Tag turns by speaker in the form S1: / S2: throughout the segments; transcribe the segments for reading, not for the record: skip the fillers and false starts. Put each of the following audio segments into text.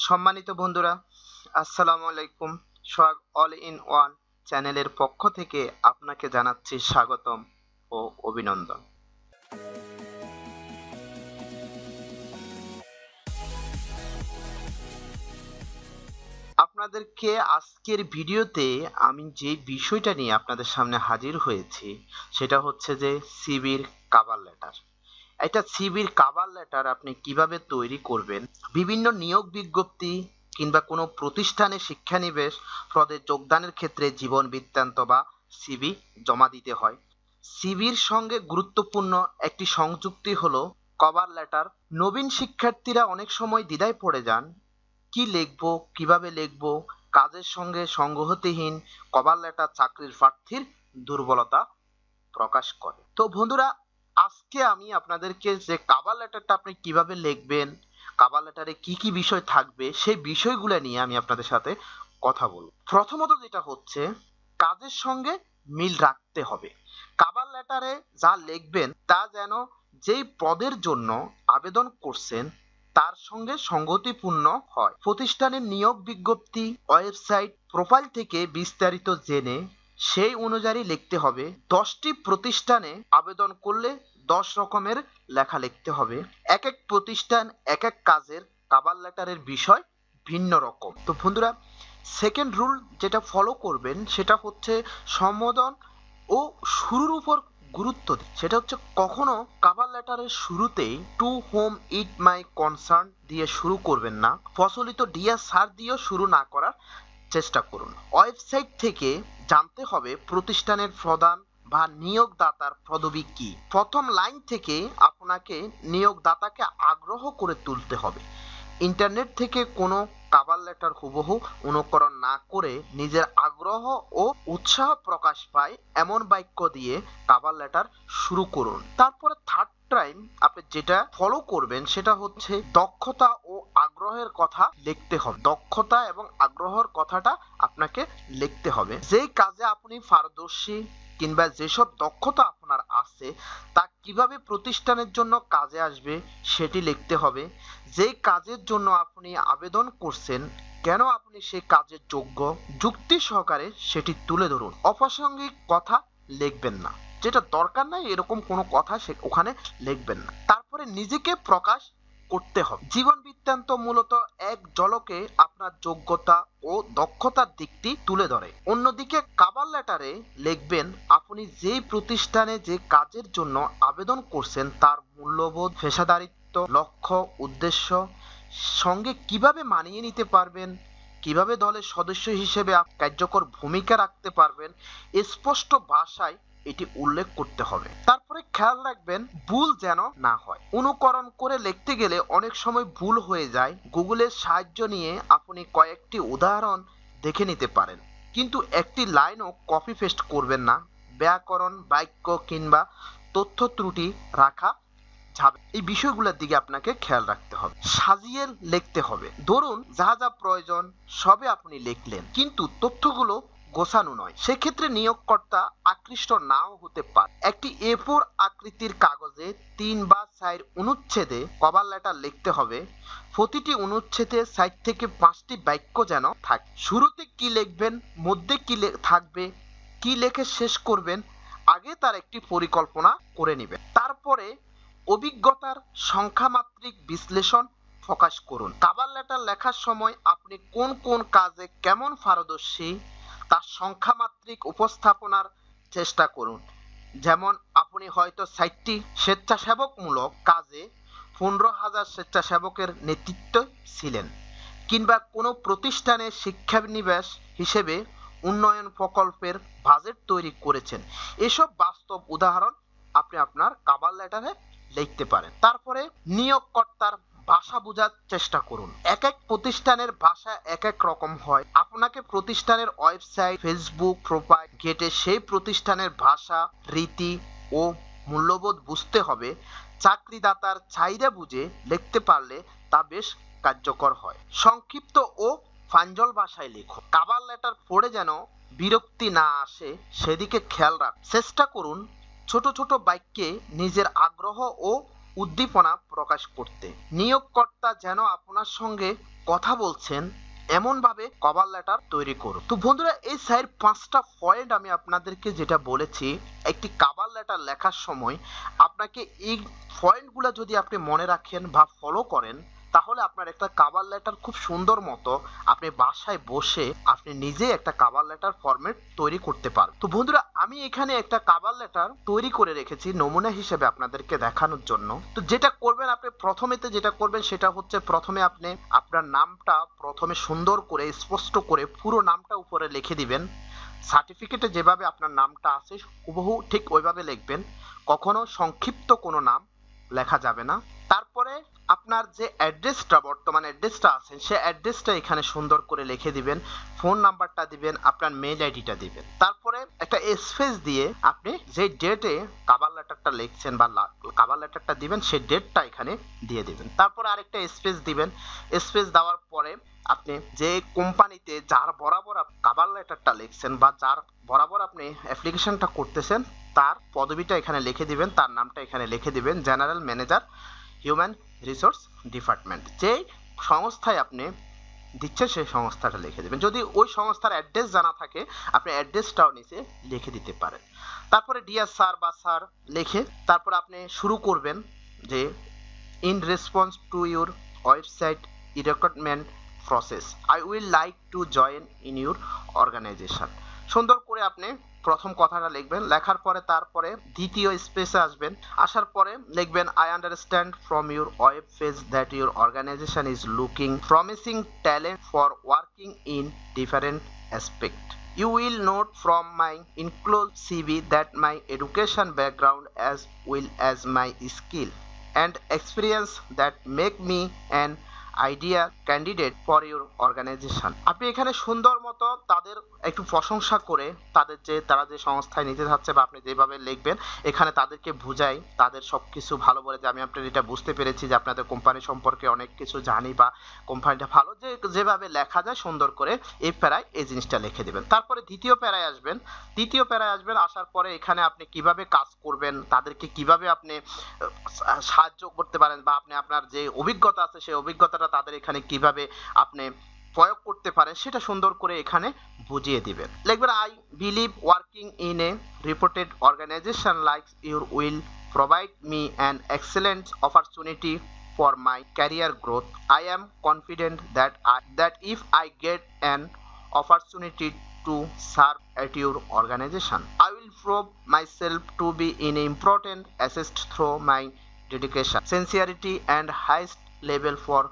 S1: সম্মানিত বন্ধুরা, আসসালামু আলাইকুম। সোহাগ অল ইন ওয়ান চ্যানেলের পক্ষ থেকে আপনাকে জানাচ্ছি স্বাগতম ও অভিনন্দন। আপনাদেরকে আজকের ভিডিওতে আমি যে বিষয়টা নিয়ে আপনাদের সামনে হাজির হয়েছি সেটা হচ্ছে যে সিভির কভার লেটার। এটা সিভির কভার লেটার আপনি কিভাবে তৈরি করবেন, বিভিন্ন নিয়োগ বিজ্ঞপ্তি কিংবা কোনো প্রতিষ্ঠানে শিক্ষানিবেশ পদে যোগদানের ক্ষেত্রে জীবন বৃত্তান্ত বা সিভি জমা দিতে হয়। সিভির সঙ্গে গুরুত্বপূর্ণ একটি সংযুক্তি হলো কভার লেটার। নবীন শিক্ষার্থীরা অনেক সময় দ্বিধায় পড়ে যান, কি লিখবো, কিভাবে লিখবো। কাজের সঙ্গে সংগতিহীন কভার লেটার চাকরির প্রার্থীর দুর্বলতা প্রকাশ করে। তো বন্ধুরা, আজকে আমি আপনাদেরকে যে কভার লেটারটা আপনি কিভাবে লিখবেন, কভার লেটারে কি কি বিষয় থাকবে, সেই বিষয়গুলো নিয়ে আমি আপনাদের সাথে কথা বলবো। প্রথমত যেটা হচ্ছে, কাজের সঙ্গে মিল রাখতে হবে। কভার লেটারে যা লিখবেন তা যেন যেই পদের জন্য আবেদন করছেন তার সঙ্গে সঙ্গতিপূর্ণ হয়। প্রতিষ্ঠানের নিয়োগ বিজ্ঞপ্তি, ওয়েবসাইট, প্রোফাইল থেকে বিস্তারিত জেনে সেই অনুযায়ী লিখতে হবে। 10টি প্রতিষ্ঠানে আবেদন করলে 10 রকমের লেখা লিখতে হবে। এক এক প্রতিষ্ঠান এক এক কাজের কভার লেটারের বিষয় ভিন্ন রকম। তো বন্ধুরা, সেকেন্ড রুল যেটা ফলো করবেন সেটা হচ্ছে সম্বোধন ও শুরুর উপর গুরুত্ব দিন। সেটা হচ্ছে কখনো কভার লেটারের শুরুতেই to whom it may concern দিয়ে শুরু করবেন না। প্রচলিত ডিয়ার স্যার দিয়েও শুরু না করার চেষ্টা করুন। ওয়েবসাইট থেকে জানতে হবে প্রতিষ্ঠানের প্রধান বা নিয়োগদাতার পদবি কি। প্রথম লাইন থেকে আপনাকে নিয়োগদাতাকে আগ্রহ করে তুলতে হবে। ইন্টারনেট থেকে কোনো কভার লেটার হুবহু অনুকরণ না করে নিজের আগ্রহ ও উৎসাহ প্রকাশ পায় এমন বাক্য দিয়ে কভার লেটার শুরু করুন। তারপরে থার্ড টাইম আপনি যেটা ফলো করবেন সেটা হচ্ছে দক্ষতা ও আগ্রহের কথা লিখতে হবে। দক্ষতা এবং আগ্রহের কথাটা আপনাকে লিখতে হবে। যেই কাজে আপনি পারদর্শী কিংবা যেসব দক্ষতা আপনার আছে তা কিভাবে প্রতিষ্ঠানের জন্য কাজে আসবে সেটি লিখতে হবে। যেই কাজের জন্য আপনি আবেদন করছেন, কেন আপনি সেই কাজের যোগ্য, যুক্তি সহকারে সেটি তুলে ধরুন। অপ্রাসঙ্গিক কথা লিখবেন না, যেটা দরকার নাই এরকম কোনো কথা ওখানে লিখবেন না। তারপরে নিজেকে প্রকাশ করতে হবে। জীবন বৃত্তান্ত মূলত এক ঝলকে আপনার যোগ্যতা ও দক্ষতার দিকটি তুলে ধরে। অন্যদিকে কভার লেটারে লিখবেন আপনি যেই প্রতিষ্ঠানে যে কাজের জন্য আবেদন করছেন তার মূল্যবোধ, পেশাদারিত্ব, লক্ষ্য, উদ্দেশ্য সঙ্গে কিভাবে মানিয়ে নিতে পারবেন, কিভাবে দলের সদস্য হিসেবে কার্যকর ভূমিকা রাখতে পারবেন, স্পষ্ট ভাষায় এটি উল্লেখ করতে হবে। তারপরে খেয়াল রাখবেন ভুল যেন না হয়। অনুকরণ করে লিখতে গেলে অনেক সময় ভুল হয়ে যায়। গুগলের সাহায্য নিয়ে আপনি কয়েকটি উদাহরণ দেখে নিতে পারেন, কিন্তু একটি লাইনও কপি পেস্ট করবেন না। ব্যাকরণ, বাক্য কিংবা তথ্য ত্রুটি রাখা যাবে। এই বিষয়গুলোর দিকে আপনাকে খেয়াল রাখতে হবে। সাজিয়ে লিখতে হবে। ধরুন যা যা প্রয়োজন সবে আপনি লিখলেন, কিন্তু তথ্যগুলো গোছানো নয়, সেক্ষেত্রে নিয়োগকর্তা আকৃষ্ট নাও হতে পারে। একটি A4 আকৃতির কাগজে 3 বা 4 অনুচ্ছেদে কভার লেটার লিখতে হবে। প্রতিটি অনুচ্ছেদে 4 থেকে 5টি বাক্য যেন থাকে। শুরুতে কি লিখবেন, মধ্যে কি থাকবে, কি লিখে শেষ করবেন, আগে তার একটি পরিকল্পনা করে নেবেন। তারপরে অভিজ্ঞতার সংখ্যামাত্রিক বিশ্লেষণ প্রকাশ করুন। কভার লেটার লেখার সময় আপনি কোন কোন কাজে কেমন পারদর্শী তার সংখ্যামাত্রিক উপস্থাপনার চেষ্টা করুন। যেমন আপনি হয়তো 60টি স্বেচ্ছাসেবকমূলক কাজে 15,000 স্বেচ্ছাসেবকের নেতৃত্ব ছিলেন, কিংবা কোনো প্রতিষ্ঠানে শিক্ষানিবেশ হিসেবে উন্নয়ন প্রকল্পের বাজেট তৈরি করেছেন। এসব বাস্তব উদাহরণ আপনি আপনার কভার লেটারে লিখতে পারেন। তারপরে নিয়োগকর্তার ভাষা বোঝার চেষ্টা করুন। এক এক প্রতিষ্ঠানের ভাষা এক এক রকম হয়। আপনাকে প্রতিষ্ঠানের ওয়েবসাইট, ফেসবুক প্রোফাইল ঘেঁটে সেই প্রতিষ্ঠানের ভাষা, রীতি ও মূল্যবোধ বুঝতে হবে। চাকরিদাতার চাহিদা বুঝে লিখতে পারলে তা বেশ কার্যকর হয়। সংক্ষিপ্ত ও প্রাঞ্জল ভাষায় লেখুন। কভার লেটার পড়ে যেন বিরক্তি না আসে সেদিকে খেয়াল রাখুন। চেষ্টা করুন ছোট ছোট বাক্যে নিজের আগ্রহ ও উদ্দীপনা প্রকাশ করতে। নিয়োগকর্তা যেন আপনার সঙ্গে কথা বলছেন এমনভাবে কভার লেটার তৈরি করুন। তো বন্ধুরা, এই 5টা পয়েন্ট আমি আপনাদেরকে যেটা বলেছি, একটি কভার লেটার লেখার সময় আপনাকে এই পয়েন্টগুলো যদি আপনি মনে রাখেন বা ফলো করেন, তাহলে আপনার একটা কভার লেটার খুব সুন্দর মতো আপনি বাসায় বসে আপনি নিজে একটা কভার লেটার ফরম্যাট তৈরি করতে পারেন। তো বন্ধুরা, আমি এখানে একটা কভার লেটার তৈরি করে রেখেছি নমুনা হিসেবে আপনাদেরকে দেখানোর জন্য। তো যেটা করবেন আপনি প্রথমেতে যেটা করবেন সেটা হচ্ছে, প্রথমে আপনি আপনার নামটা প্রথমে সুন্দর করে স্পষ্ট করে পুরো নামটা উপরে লিখে দিবেন। সার্টিফিকেটে যেভাবে আপনার নামটা আছে হুবহু ঠিক ওইভাবে লিখবেন, কখনো সংক্ষিপ্ত কোনো নাম লেখা যাবে না। তারপরে আপনার যে অ্যাড্রেসটা, বর্তমান অ্যাড্রেসটা আছে, সে অ্যাড্রেসটা এখানে সুন্দর করে লিখে দিবেন, ফোন নাম্বারটা দিবেন, আপনার মেইল আইডিটা দিবেন। তারপরে একটা স্পেস দিয়ে আপনি যে ডেটে কভার লেটারটা লিখছেন বা কভার লেটারটা দিবেন সেই ডেটটা এখানে দিয়ে দিবেন। তারপরে আরেকটা স্পেস দিবেন। স্পেস দেওয়ার পরে আপনি যে কোম্পানিতে যার বরাবর কভার লেটারটা লিখছেন বা যার বরাবর আপনি অ্যাপ্লিকেশনটা করতেছেন তার পদবিটা এখানে লিখে দিবেন, তার নামটা এখানে লিখে দিবেন, general manager human resource department. যে সংস্থায় আপনি দিচ্ছেন সেই সংস্থাটা লিখে দেবেন। যদি ওই সংস্থার অ্যাড্রেস জানা থাকে আপনি অ্যাড্রেসটাও নিচে লিখে দিতে পারেন। তারপরে ডিয়ার স্যার বা স্যার লিখে তারপর আপনি শুরু করবেন যে in response to your website recruitment process I will like to join in your organisation. সুন্দর করে আপনি প্রথম কথাটা লিখবেন, লেখার পরে তারপরে দ্বিতীয় স্পেসে আসবেন, আসার পরে লিখবেন I understand from your web page that your organisation is looking promising talent for working in different aspect. You will note from my enclosed CV that my education background as well as my skill and experience that make me an ideal candidate for your organization. আপনি এখানে সুন্দর মতো তাদের একটু প্রশংসা করে তারা যে সংস্থায় নিতে যাচ্ছে বা আপনি যেভাবে লিখবেন এখানে তাদেরকে বুঝাই, তাদের সবকিছু ভালো বলে যে আমি আপনার এটা বুঝতে পেরেছি যে আপনাদের কোম্পানি সম্পর্কে অনেক কিছু জানি বা কোম্পানিটা ভালো, যেভাবে লেখা যায় সুন্দর করে এই প্যারায় এই জিনিসটা লিখে দিবেন। তারপরে দ্বিতীয় প্যারায় আসবেন, আসার পরে এখানে আপনি কিভাবে কাজ করবেন, তাদেরকে কিভাবে আপনি সাহায্য করতে পারেন বা আপনি আপনার যে অভিজ্ঞতা আছে সেই অভিজ্ঞতাটা তাদের এখানে কিভাবে আপনি প্রয়োগ করতে পারেন সেটা সুন্দর করে এখানে বুঝিয়ে দিবেন। লিখবেন I believe working in a reported organisation like your will provide me an excellent opportunity for my career growth. I am confident that if I get an opportunity to serve at your organization, I will prove myself to be an important asset through my dedication, sincerity and highest level for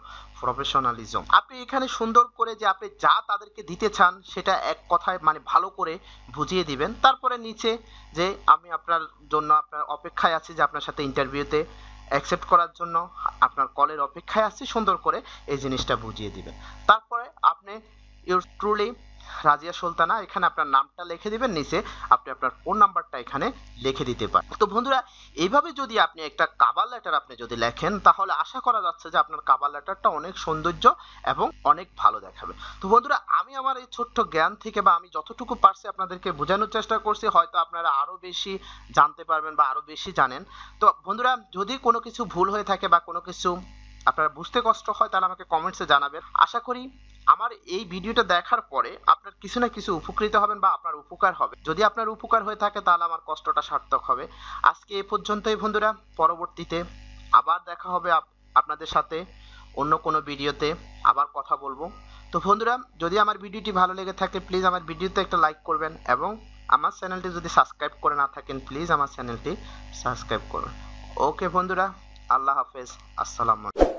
S1: professionalism. আপনি এখানে সুন্দর করে যে আপনি যা তাদেরকে দিতে চান সেটা এক কথায় মানে ভালো করে বুঝিয়ে দিবেন। তারপরে নিচে যে আমি আপনার জন্য আপনার অপেক্ষায় আছি, যে আপনার সাথে ইন্টারভিউতে অ্যাকসেপ্ট করার জন্য আপনার কলের অপেক্ষায় আছি, সুন্দর করে এই জিনিসটা বুঝিয়ে দিবেন। তারপরে আপনি ইউর ট্রুলি রাজিয়া সুলতানা, এখানে আপনার নামটা লিখে দিবেন, নিচে আপনি আপনার ফোন নাম্বারটা এখানে লিখে দিতে পারেন। তো বন্ধুরা, এইভাবে যদি আপনি একটা কভার লেটার আপনি যদি লেখেন তাহলে আশা করা যাচ্ছে যে আপনার কভার লেটারটা অনেক সৌন্দর্য এবং অনেক ভালো দেখাবে। তো বন্ধুরা, আমি আমার এই ছোট্ট জ্ঞান থেকে বা আমি যতটুকু পারছি আপনাদেরকে বোঝানোর চেষ্টা করছি, হয়তো আপনারা আরো বেশি জানতে পারবেন বা আরো বেশি জানেন। তো বন্ধুরা, যদি কোনো কিছু ভুল হয়ে থাকে বা কোনো কিছু আপনারা বুঝতে কষ্ট হয় তাহলে আমাকে কমেন্টসে জানাবেন। আশা করি আমার এই ভিডিওটা দেখার পরে আপনার কিছু না কিছু উপকৃত হবেন বা আপনার উপকার হবে। যদি আপনার উপকার হয়ে থাকে তাহলে আমার কষ্টটা সার্থক হবে। আজকে এই পর্যন্তই বন্ধুরা, পরবর্তীতে আবার দেখা হবে আপনাদের সাথে অন্য কোনো ভিডিওতে আবার কথা বলবো। তো বন্ধুরা, যদি আমার ভিডিওটি ভালো লেগে থাকে প্লিজ আমার ভিডিওতে একটা লাইক করবেন এবং আমার চ্যানেলটি যদি সাবস্ক্রাইব করে না থাকেন প্লিজ আমার চ্যানেলটি সাবস্ক্রাইব করুন। ওকে বন্ধুরা, আল্লাহ হাফেজ, আসসালামু আলাইকুম।